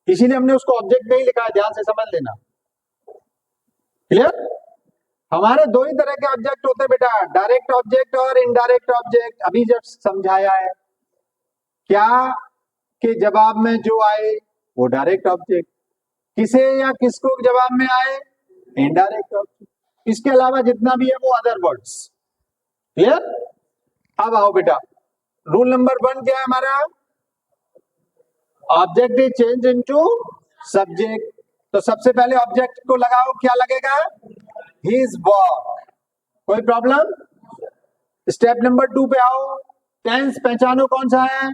इसीलिए हमने उसको ऑब्जेक्ट नहीं लिखा है, ध्यान से समझ लेना, क्लियर। हमारे दो ही तरह के ऑब्जेक्ट होते हैं बेटा, डायरेक्ट ऑब्जेक्ट और इनडायरेक्ट ऑब्जेक्ट। अभी जब समझाया है क्या के जवाब में जो आए वो डायरेक्ट ऑब्जेक्ट, किसे या किसको जवाब में आए इनडायरेक्ट ऑब्जेक्ट, इसके अलावा जितना भी है वो अदर वर्ड्स, क्लियर। अब आओ बेटा, रूल नंबर 1 क्या है हमारा, object is change into subject. तो सबसे पहले ऑब्जेक्ट को लगाओ, क्या लगेगा, हिज वर्क, कोई प्रॉब्लम। स्टेप नंबर 2 पे आओ, टेंस पहचानो कौन सा है,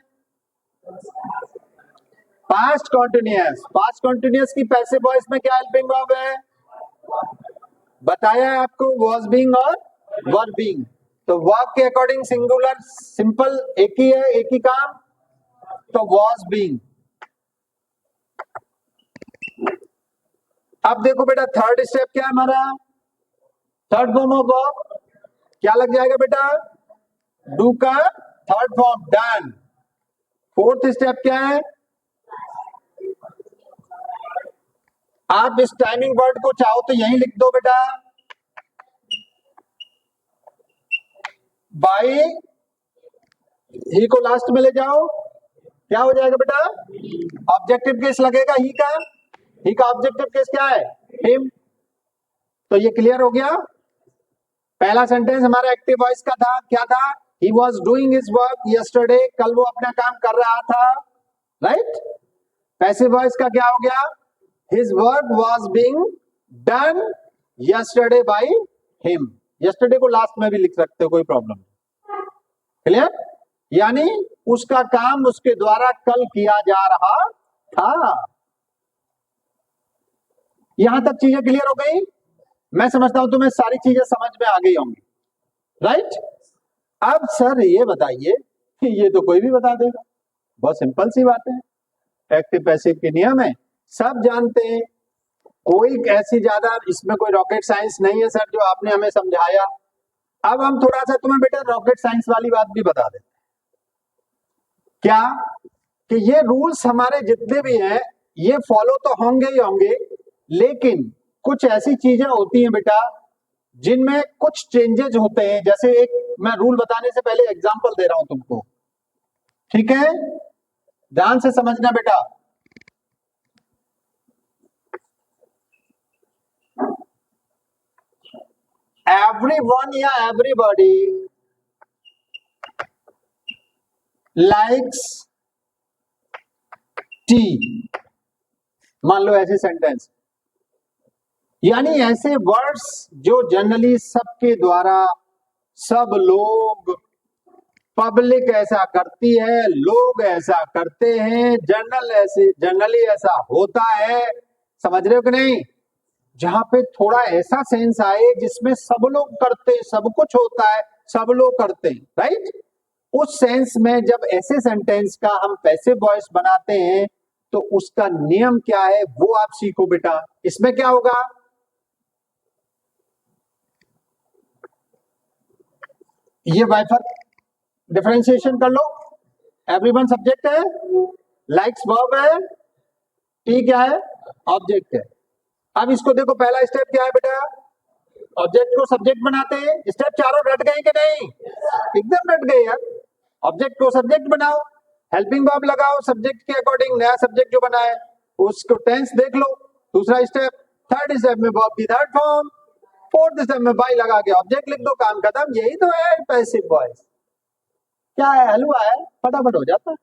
पास्ट कॉन्टिन्यूअस। पास्ट कॉन्टिन्यूअस की पैसिव वॉइस में क्या हेल्पिंग वर्ब है, बताया है आपको, वॉज बीइंग और वर बीइंग। तो वर्ब के अकॉर्डिंग सिंगुलर सिंपल एक ही है, एक ही काम, तो वॉज बीइंग। अब देखो बेटा थर्ड स्टेप क्या है हमारा, थर्ड फॉर्म ऑफ वर्ब क्या लग जाएगा बेटा, डू का third form done. Fourth step क्या है, आप इस टाइमिंग वर्ड को चाहो तो यहीं लिख दो बेटा, बाई ही को लास्ट में ले जाओ, क्या हो जाएगा बेटा, ऑब्जेक्टिव केस लगेगा ही का ऑब्जेक्टिव केस क्या है, हिम। तो ये क्लियर हो गया। पहला सेंटेंस हमारा एक्टिव वॉइस का था, क्या था, he was doing his work yesterday, कल वो अपना काम कर रहा था, राइट। पैसिव वॉइस का क्या हो गया, his work was being done yesterday by him. Yesterday को लास्ट में भी लिख सकते हो, कोई प्रॉब्लम नहीं, क्लियर। यानी उसका काम उसके द्वारा कल किया जा रहा था। यहां तक चीजें क्लियर हो गई, मैं समझता हूं तुम्हें सारी चीजें समझ में आ गई होंगी, राइट। अब सर ये बताइए, ये तो कोई भी बता देगा, बहुत सिंपल सी बात है, एक्टिव पैसिव के नियम है, सब जानते हैं, कोई ऐसी ज्यादा इसमें कोई रॉकेट साइंस नहीं है सर जो आपने हमें समझाया। अब हम थोड़ा सा तुम्हें बेटा रॉकेट साइंस वाली बात भी बता देते, क्या कि ये रूल्स हमारे जितने भी हैं ये फॉलो तो होंगे ही होंगे, लेकिन कुछ ऐसी चीजें होती हैं बेटा जिनमें कुछ चेंजेस होते हैं। जैसे एक मैं रूल बताने से पहले एग्जांपल दे रहा हूं तुमको, ठीक है, ध्यान से समझना बेटा। एवरीवन या एवरीबॉडी लाइक्स टी, मान लो ऐसे सेंटेंस, यानी ऐसे वर्ड्स जो जनरली सबके द्वारा, सब लोग, पब्लिक ऐसा करती है, लोग ऐसा करते हैं, जनरली ऐसा होता है, समझ रहे हो कि नहीं। जहां पे थोड़ा ऐसा सेंस आए जिसमें सब लोग करते, सब कुछ होता है, सब लोग करते हैं, राइट। उस सेंस में जब ऐसे सेंटेंस का हम पैसिव वॉइस बनाते हैं तो उसका नियम क्या है वो आप सीखो बेटा। इसमें क्या होगा, ये वाइफर डिफरेंशिएशन कर लो, एवरीवन सब्जेक्ट है, लाइक्स वर्ब है, टी क्या है, ऑब्जेक्ट है। अब इसको देखो, पहला स्टेप क्या है बेटा, ऑब्जेक्ट को सब्जेक्ट बनाते हैं। स्टेप चारों रट गए कि नहीं, एकदम रट गए यार। ऑब्जेक्ट को सब्जेक्ट बनाओ, हेल्पिंग वर्ब लगाओ, सब्जेक्ट के अकॉर्डिंग नया सब्जेक्ट जो बना है उसको टेंस देख लो, दूसरा स्टेप। थर्ड स्टेप में वर्ब की थर्ड फॉर्म, फोर्थ स्टेप में बाई लगा के ऑब्जेक्ट लिख दो, काम खत्म। यही तो है पैसिव वॉइस, क्या है, हलवा है, फटाफट हो जाता है।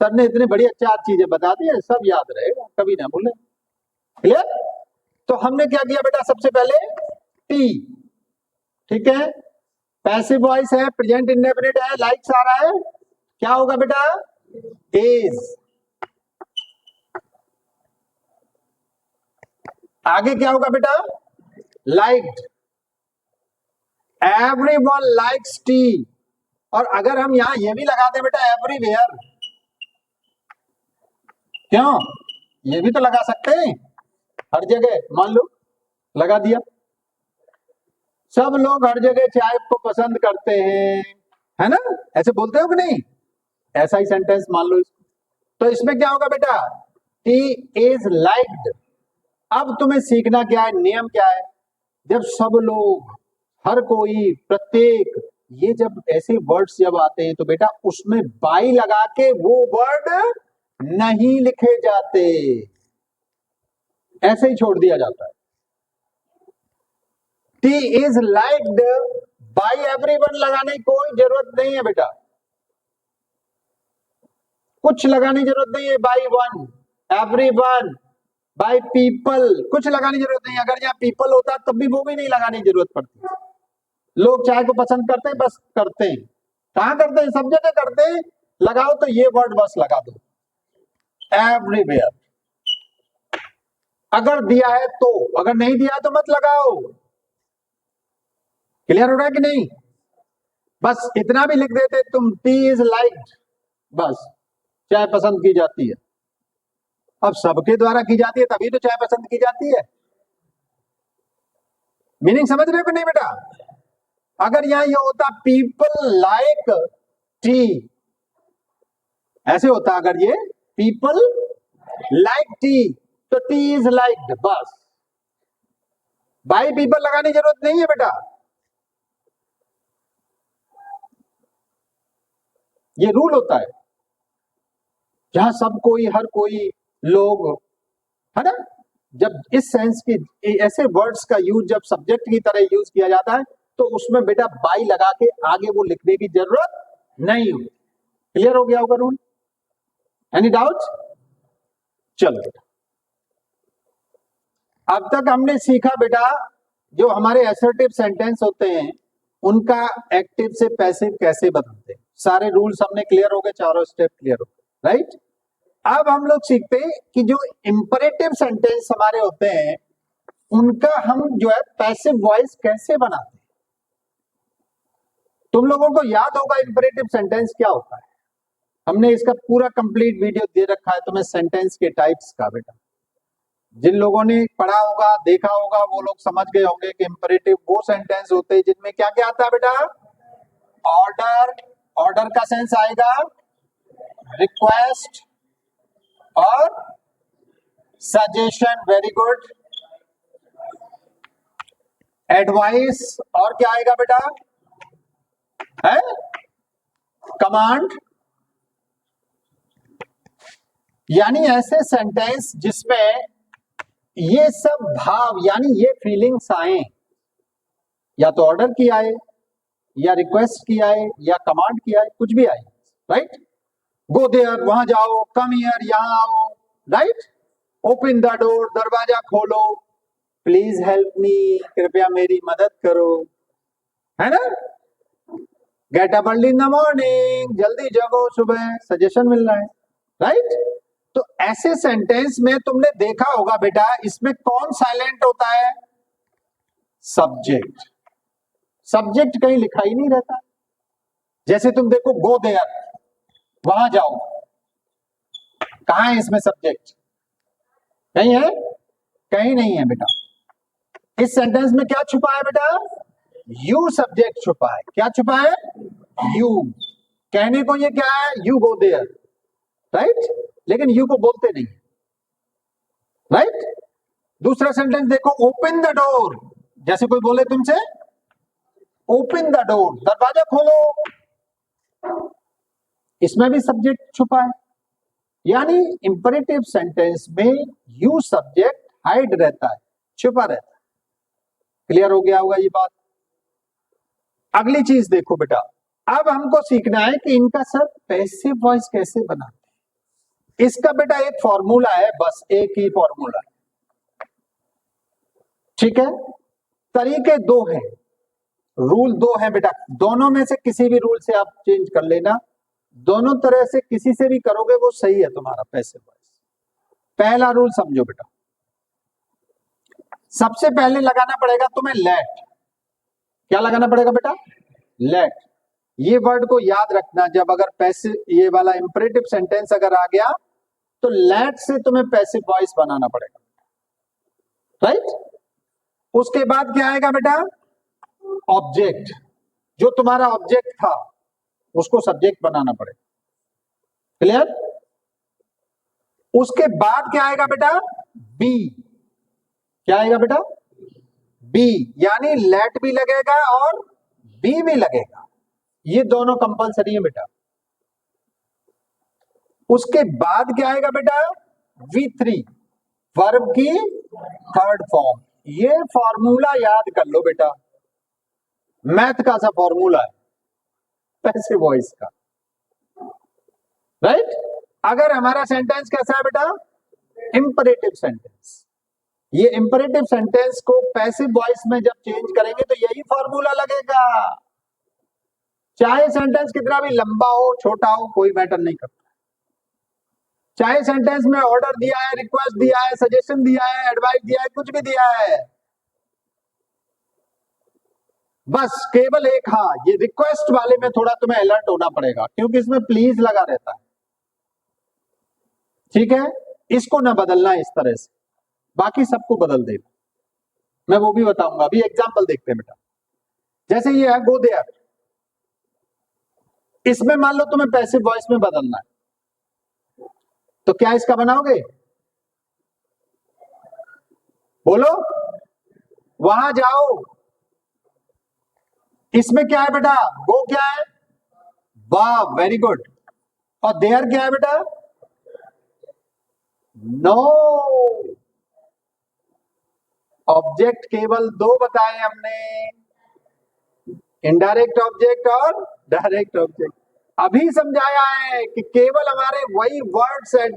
सर ने इतनी बढ़िया 4 चीजें बता दी है, सब याद रहेगा, कभी ना भूले। क्लियर? तो हमने क्या किया बेटा, सबसे पहले टी, ठीक है, पैसिव वॉइस है, प्रेजेंट इंडेफिनिट है, लाइक्स आ रहा है, क्या होगा बेटा, इज। आगे क्या होगा बेटा, लाइक्ड, एवरीवन लाइक्स टी। और अगर हम यहां ये भी लगा दें बेटा एवरीवेयर, क्यों, ये भी तो लगा सकते हैं, हर जगह मान लो लगा दिया, सब लोग हर जगह चाय को पसंद करते हैं, है ना, ऐसे बोलते हो कि नहीं, ऐसा ही सेंटेंस मान लो इसको। तो इसमें क्या होगा बेटा, टी इज लाइक्ड। अब तुम्हें सीखना क्या है, नियम क्या है, जब सब लोग, हर कोई, प्रत्येक, ये जब ऐसे वर्ड्स जब आते हैं तो बेटा उसमें बाई लगा के वो वर्ड नहीं लिखे जाते, ऐसे ही छोड़ दिया जाता है। T is liked by everyone लगाने की कोई जरूरत नहीं है बेटा, कुछ लगाने की जरूरत नहीं है, by one, everyone, by people, कुछ लगाने की जरूरत नहीं। अगर यहाँ पीपल होता तब भी वो भी नहीं लगाने की जरूरत पड़ती। लोग चाय को पसंद करते हैं, बस करते हैं, कहां करते हैं, सब जगह करते हैं, लगाओ तो ये वर्ड बस लगा दो, एवरीवेयर। अगर दिया है तो, अगर नहीं दिया है तो मत लगाओ। क्लियर हो रहा है कि नहीं, बस इतना भी लिख देते तुम, टी इज लाइक्ड, बस चाय पसंद की जाती है। अब सबके द्वारा की जाती है तभी तो चाय पसंद की जाती है। मीनिंग समझ रहे हो कि नहीं बेटा? अगर यहां ये होता पीपल लाइक टी, ऐसे होता, अगर ये पीपल लाइक टी तो टी इज लाइक्ड, बस बाई पीपल लगाने की जरूरत नहीं है बेटा। ये रूल होता है, जहां सब कोई, हर कोई, लोग, है ना, जब इस सेंस की ऐसे वर्ड्स का यूज जब सब्जेक्ट की तरह यूज किया जाता है तो उसमें बेटा बाई लगा के आगे वो लिखने की जरूरत नहीं होती। क्लियर हो गया होगा रूल? Any doubt? चलो बेटा, अब तक हमने सीखा बेटा जो हमारे असर्टिव सेंटेंस होते हैं उनका एक्टिव से पैसिव कैसे बदलते हैं। सारे रूल्स हमने क्लियर हो गए, चारों स्टेप क्लियर हो गए, राइट? अब हम लोग सीखते हैं कि जो इंपरेटिव सेंटेंस हमारे होते हैं उनका हम जो है पैसिव वॉइस कैसे बनाते हैं। तुम लोगों को याद होगा इंपरेटिव सेंटेंस क्या होता है, हमने इसका पूरा कंप्लीट वीडियो दे रखा है तुम्हें सेंटेंस के टाइप्स का बेटा। जिन लोगों ने पढ़ा होगा, देखा होगा, वो लोग समझ गए होंगे कि इंपरेटिव वो सेंटेंस होते हैं जिनमें क्या क्या आता है बेटा, ऑर्डर, ऑर्डर का सेंस आएगा, रिक्वेस्ट और सजेशन, वेरी गुड, एडवाइस, और क्या आएगा बेटा, है कमांड। यानी ऐसे सेंटेंस जिसमें ये सब भाव यानी ये फीलिंग्स आए, या तो ऑर्डर की आए, या रिक्वेस्ट की आए, या कमांड की आए, कुछ भी आए, राइट? गो देयर, वहां जाओ, कम हियर, यहां आओ, राइट? ओपन द डोर, दरवाजा खोलो, प्लीज हेल्प मी, कृपया मेरी मदद करो, है ना? Get up early in the morning, जल्दी जगो, सुबह सजेशन मिल रहा है, राइट? तो ऐसे सेंटेंस में तुमने देखा होगा बेटा इसमें कौन साइलेंट होता है, सब्जेक्ट। सब्जेक्ट कहीं लिखा ही नहीं रहता। जैसे तुम देखो गो देयर, वहां जाओ, कहां है इसमें सब्जेक्ट, कहीं है, कहीं नहीं है बेटा। इस सेंटेंस में क्या छुपा है बेटा, यू सब्जेक्ट छुपा है। क्या छुपा है, यू। कहने को ये क्या है, यू गो देयर, राइट? लेकिन यू को बोलते नहीं, राइट? दूसरा सेंटेंस देखो, ओपन द डोर, जैसे कोई बोले तुमसे ओपन द डोर, दरवाजा खोलो, इसमें भी सब्जेक्ट छुपा है। यानी इंपरेटिव सेंटेंस में यू सब्जेक्ट हाइड रहता है, छुपा रहता है। क्लियर हो गया होगा ये बात? अगली चीज देखो बेटा, अब हमको सीखना है कि इनका सर पैसिव वॉइस कैसे बनाते हैं। इसका बेटा एक फॉर्मूला है, बस एक ही फॉर्मूला है, ठीक है। तरीके दो हैं, रूल दो हैं बेटा, दोनों में से किसी भी रूल से आप चेंज कर लेना, दोनों तरह से किसी से भी करोगे वो सही है तुम्हारा पैसिव वॉइस। पहला रूल समझो बेटा, सबसे पहले लगाना पड़ेगा तुम्हें लेट। क्या लगाना पड़ेगा बेटा? लेट। ये वर्ड को याद रखना, जब अगर पैसिव ये वाला इंपरेटिव सेंटेंस अगर आ गया तो लेट से तुम्हें पैसिव वॉइस बनाना पड़ेगा, राइट। उसके बाद क्या आएगा बेटा? ऑब्जेक्ट। जो तुम्हारा ऑब्जेक्ट था उसको सब्जेक्ट बनाना पड़ेगा, क्लियर। उसके बाद क्या आएगा बेटा? बी। क्या आएगा बेटा? बी, यानी लेट भी लगेगा और बी भी लगेगा, ये दोनों कंपलसरी है बेटा। उसके बाद क्या आएगा बेटा? V3, वर्ब की थर्ड फॉर्म। ये फॉर्मूला याद कर लो बेटा, मैथ का सा फॉर्मूला है पैसिव वॉइस का, राइट। अगर हमारा सेंटेंस कैसा है बेटा? इंपरेटिव सेंटेंस, ये इंपरेटिव सेंटेंस को पैसिव वॉइस में जब चेंज करेंगे तो यही फॉर्मूला लगेगा। चाहे सेंटेंस कितना भी लंबा हो छोटा हो कोई मैटर नहीं करता, चाहे सेंटेंस में ऑर्डर दिया है, रिक्वेस्ट दिया है, सजेशन दिया है, एडवाइस दिया है, कुछ भी दिया है, बस केवल एक, हाँ ये रिक्वेस्ट वाले में थोड़ा तुम्हें अलर्ट होना पड़ेगा क्योंकि इसमें प्लीज लगा रहता है, ठीक है। इसको ना बदलना इस तरह से, बाकी सबको बदल देना, मैं वो भी बताऊंगा। अभी एग्जांपल देखते हैं बेटा, जैसे ये है गो देयर, इसमें मान लो तुम्हें पैसिव वॉइस में बदलना है, तो क्या इसका बनाओगे? बोलो, वहां जाओ। इसमें क्या है बेटा? गो क्या है? वाह, वेरी गुड। और देयर क्या है बेटा? नो। ऑब्जेक्ट केवल दो बताए हमने, इनडायरेक्ट ऑब्जेक्ट और डायरेक्ट ऑब्जेक्ट। अभी समझाया है कि केवल हमारे वही वर्ड्स एंड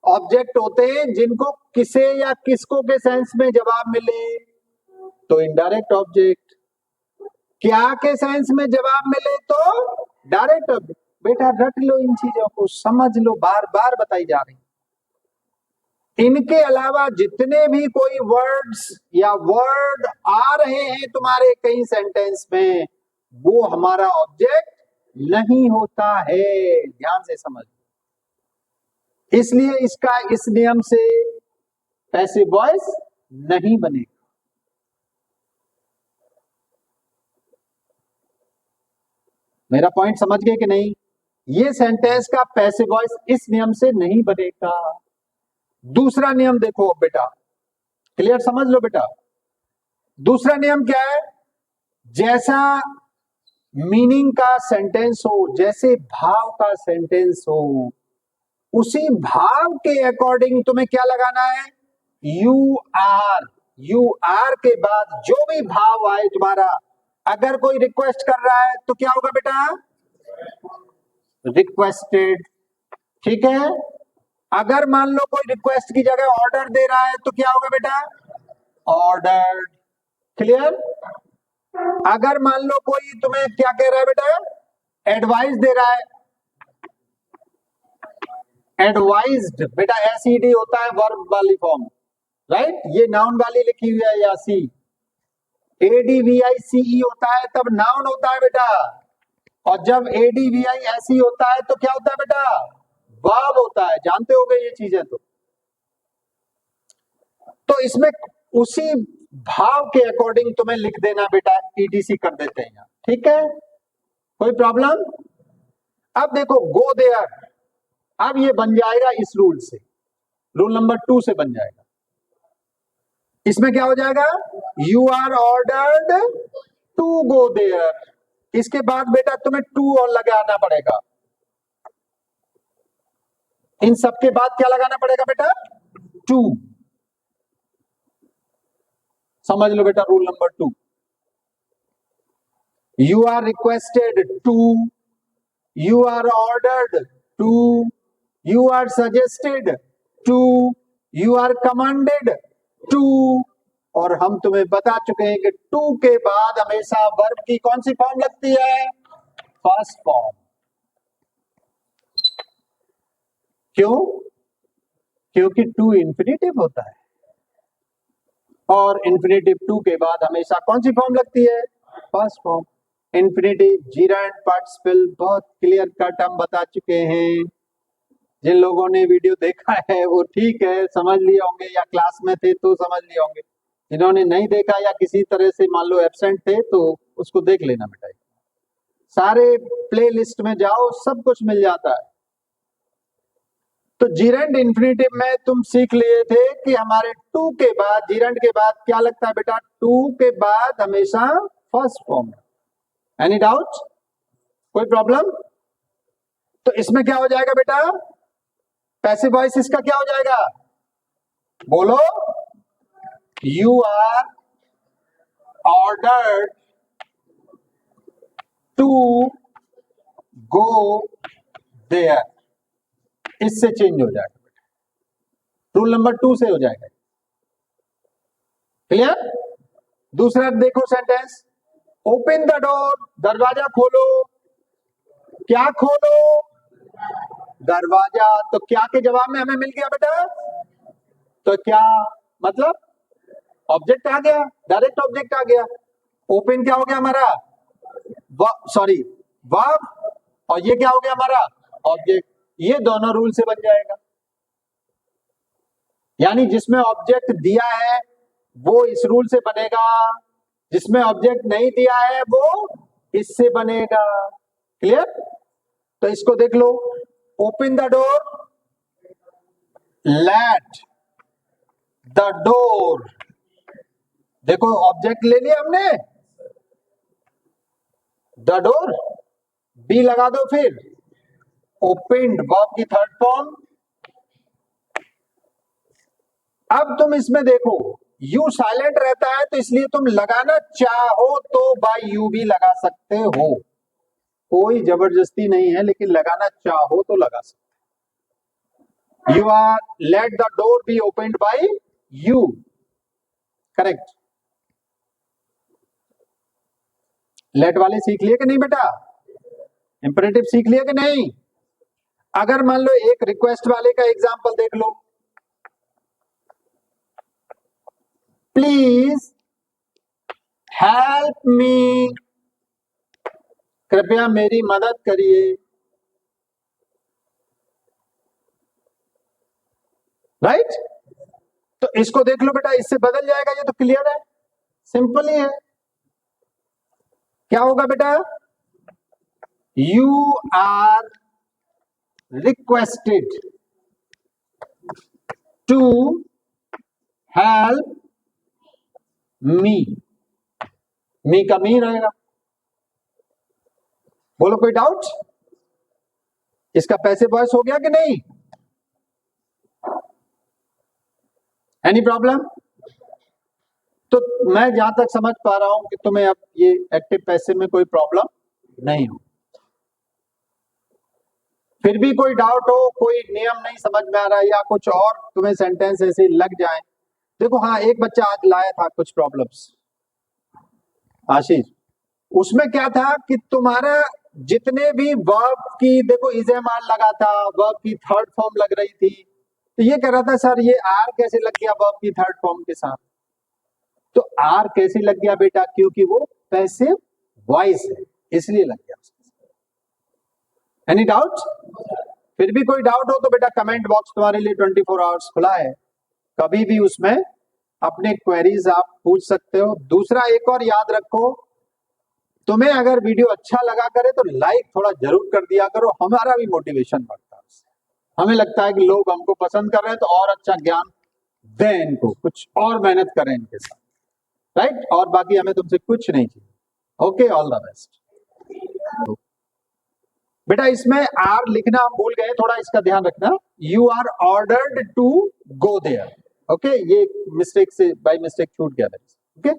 ऑब्जेक्ट होते हैं जिनको किसे या किसको के सेंस में जवाब मिले तो इनडायरेक्ट ऑब्जेक्ट, क्या के सेंस में जवाब मिले तो डायरेक्ट ऑब्जेक्ट। बेटा रट लो, इन चीजों को समझ लो, बार बार बताई जा रही। इनके अलावा जितने भी कोई वर्ड्स या वर्ड आ रहे हैं तुम्हारे कई सेंटेंस में, वो हमारा ऑब्जेक्ट नहीं होता है, ध्यान से समझ। इसलिए इसका इस नियम से पैसिव वॉइस नहीं बनेगा। मेरा पॉइंट समझ गए कि नहीं? ये सेंटेंस का पैसिव वॉइस इस नियम से नहीं बनेगा। दूसरा नियम देखो बेटा, क्लियर समझ लो बेटा। दूसरा नियम क्या है? जैसा मीनिंग का सेंटेंस हो, जैसे भाव का सेंटेंस हो, उसी भाव के अकॉर्डिंग तुम्हें क्या लगाना है? You are. यू आर के बाद जो भी भाव आए तुम्हारा, अगर कोई रिक्वेस्ट कर रहा है तो क्या होगा बेटा? रिक्वेस्टेड, ठीक है। अगर मान लो कोई रिक्वेस्ट की जगह ऑर्डर दे रहा है तो क्या होगा बेटा? Ordered, clear. अगर मान लो कोई तुम्हें क्या कह रहा है बेटा? एडवाइस दे रहा है, एडवाइज्ड बेटा एसईडी होता है वर्ब वाली फॉर्म, राइट। ये नाउन वाली लिखी हुई है या सी, एडीवीआईसीई होता है तब नाउन होता है बेटा, और जब एडीवीआईएसई होता है तो क्या होता है बेटा? वर्ब होता है, जानते होगे ये चीजें। तो इसमें उसी भाव के अकॉर्डिंग तुम्हें लिख देना बेटा, ईडीसी कर देते हैं, ठीक है, कोई प्रॉब्लम? अब देखो गो देयर, अब ये बन जाएगा इस रूल से, रूल नंबर 2 से बन जाएगा। इसमें क्या हो जाएगा? You are ordered to go there. इसके बाद बेटा तुम्हें टू और लगाना पड़ेगा, इन सबके बाद क्या लगाना पड़ेगा बेटा? टू। समझ लो बेटा rule number 2। You are requested to, you are ordered to, you are suggested to, you are commanded to। और हम तुम्हें बता चुके हैं कि टू के बाद हमेशा वर्ब की कौन सी फॉर्म लगती है? First form. क्यों? क्योंकि टू इंफिनिटिव होता है और इंफिनिटिव टू के बाद हमेशा कौन सी फॉर्म लगती है? First form. इंफिनिटिव, जीरांड, पार्टिसिपल बहुत क्लियर कट हम बता चुके हैं। जिन लोगों ने वीडियो देखा है वो ठीक है, समझ लिए होंगे, या क्लास में थे तो समझ लिए होंगे। जिन्होंने नहीं देखा या किसी तरह से मान लो एब्सेंट थे तो उसको देख लेना बेटा। सारे प्ले लिस्ट में जाओ, सब कुछ मिल जाता है। तो जीरेंड इंफिनिटिव में तुम सीख लिए थे कि हमारे टू के बाद, जीरेंड के बाद क्या लगता है बेटा? टू के बाद हमेशा फर्स्ट फॉर्म। Any doubt? कोई प्रॉब्लम? तो इसमें क्या हो जाएगा बेटा? पैसिव वॉइस इसका क्या हो जाएगा? बोलो। You are ordered to go there. इससे चेंज हो जाएगा बेटा, रूल नंबर 2 से हो जाएगा। क्लियर? दूसरा देखो सेंटेंस, ओपन द डोर, दरवाजा खोलो। क्या खोलो? दरवाजा। तो क्या के जवाब में हमें मिल गया बेटा? तो क्या मतलब? ऑब्जेक्ट आ गया, डायरेक्ट ऑब्जेक्ट आ गया। ओपन क्या हो गया हमारा? सॉरी वर्ब, और ये क्या हो गया हमारा? ऑब्जेक्ट। ये दोनों रूल से बन जाएगा। यानी जिसमें ऑब्जेक्ट दिया है वो इस रूल से बनेगा, जिसमें ऑब्जेक्ट नहीं दिया है वो इससे बनेगा। क्लियर? तो इसको देख लो, open the door, let the door. देखो ऑब्जेक्ट ले लिया हमने, द डोर, बी लगा दो, फिर ओपन्ड वर्ब की थर्ड फॉर्म। अब तुम इसमें देखो, यू साइलेंट रहता है तो इसलिए तुम लगाना चाहो तो बाय यू भी लगा सकते हो, कोई जबरदस्ती नहीं है, लेकिन लगाना चाहो तो लगा सकते। You are let the door be opened by you. Correct. Let वाले सीख लिए कि नहीं बेटा? इंपरेटिव सीख लिए कि नहीं? अगर मान लो एक रिक्वेस्ट वाले का एग्जांपल देख लो, प्लीज हेल्प मी, कृपया मेरी मदद करिए। राइट? तो इसको देख लो बेटा, इससे बदल जाएगा। ये तो क्लियर है, सिंपल ही है। क्या होगा बेटा? You are requested to help me. Me का मी रहेगा। बोलो कोई डाउट? इसका पैसे वॉइस हो गया कि नहीं? Any problem? तो मैं जहां तक समझ पा रहा हूं कि तुम्हें अब ये एक्टिव पैसिव में कोई प्रॉब्लम नहीं हो। फिर भी कोई डाउट हो, कोई नियम नहीं समझ में आ रहा है, या कुछ और तुम्हें सेंटेंस ऐसे लग जाए। देखो हाँ, एक बच्चा आज लाया था कुछ प्रॉब्लम्स, आशीष। उसमें क्या था कि तुम्हारा जितने भी वर्ब की, देखो इजेमार लगा था, वर्ब की थर्ड फॉर्म लग रही थी, तो ये कह रहा था सर ये आर कैसे लग गया वर्ब की थर्ड फॉर्म के साथ? तो आर कैसे लग गया बेटा? क्योंकि वो पैसिव वॉइस है, इसलिए लग गया। Any doubt? फिर भी कोई डाउट हो तो बेटा कमेंट बॉक्स तुम्हारे लिए 24 आवर्स खुला है, कभी भी उसमें अपने क्वेरीज आप पूछ सकते हो। दूसरा एक और याद रखो, तुम्हें अगर वीडियो अच्छा लगा करे तो लाइक थोड़ा जरूर कर दिया करो, हमारा भी मोटिवेशन बढ़ता है उससे। हमें लगता है कि लोग हमको पसंद कर रहे हैं तो और अच्छा ज्ञान दें इनको, कुछ और मेहनत करें इनके साथ। राइट? और बाकी हमें तुमसे कुछ नहीं चाहिए। Okay, all the best. बेटा इसमें आर लिखना हम भूल गए, थोड़ा इसका ध्यान रखना। You are ordered to go there. Okay, ये मिस्टेक से बाय मिस्टेक छूट गया था। ओके।